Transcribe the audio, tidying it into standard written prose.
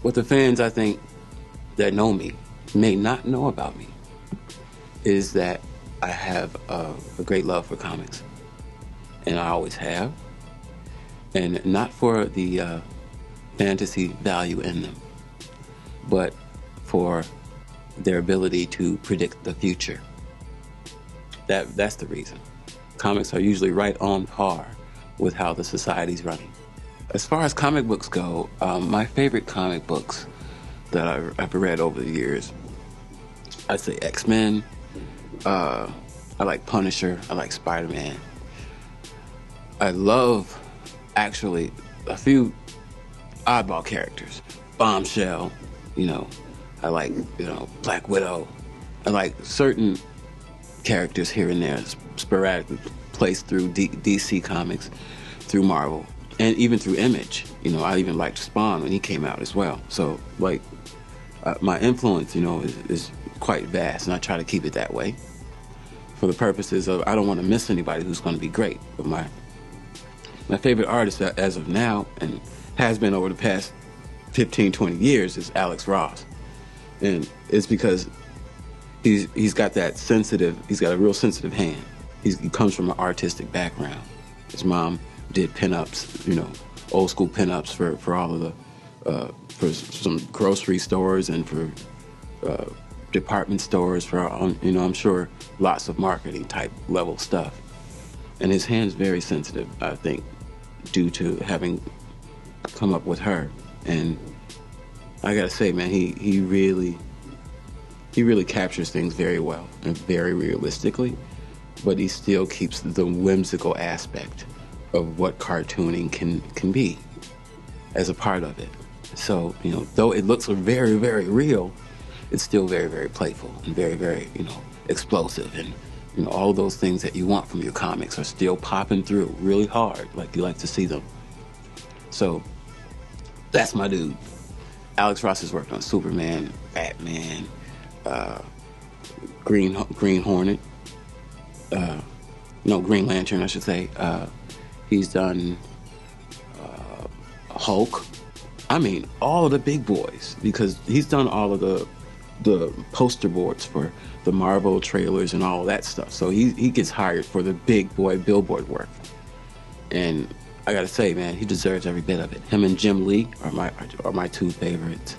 what the fans, I think, that know me may not know about me is that I have a great love for comics, and I always have, and not for the fantasy value in them, but for their ability to predict the future. That's the reason. Comics are usually right on par with how the society's running. As far as comic books go, my favorite comic books that I've read over the years, I'd say X-Men, I like Punisher, I like Spider-Man. I love, actually, a few oddball characters. Bombshell, I like, Black Widow. I like certain characters here and there, sporadically placed through DC Comics, through Marvel, and even through Image. I even liked Spawn when he came out as well. So, my influence, is quite vast, and I try to keep it that way for the purposes of I don't want to miss anybody who's going to be great. But my favorite artist as of now, and has been over the past 15, 20 years, is Alex Ross. And it's because he's got that sensitive, he's got a real sensitive hand. He comes from an artistic background. His mom did pinups, old school pinups for all of the, for some grocery stores and for department stores, for, I'm sure lots of marketing type level stuff. And his hand's very sensitive, I think, due to having come up with her. And I gotta say, man, he really captures things very well and very realistically, but he still keeps the whimsical aspect of what cartooning can be as a part of it. So, though it looks very, very real, it's still very, very playful and very, very, explosive. And, all those things that you want from your comics are still popping through really hard, like you like to see them. So, that's my dude. Alex Ross has worked on Superman, Batman, Green Hornet, Green Lantern, I should say. He's done Hulk. I mean, all of the big boys, because he's done all of the poster boards for the Marvel trailers and all of that stuff. So he gets hired for the big boy billboard work. And I gotta say, man, he deserves every bit of it. Him and Jim Lee are my two favorites.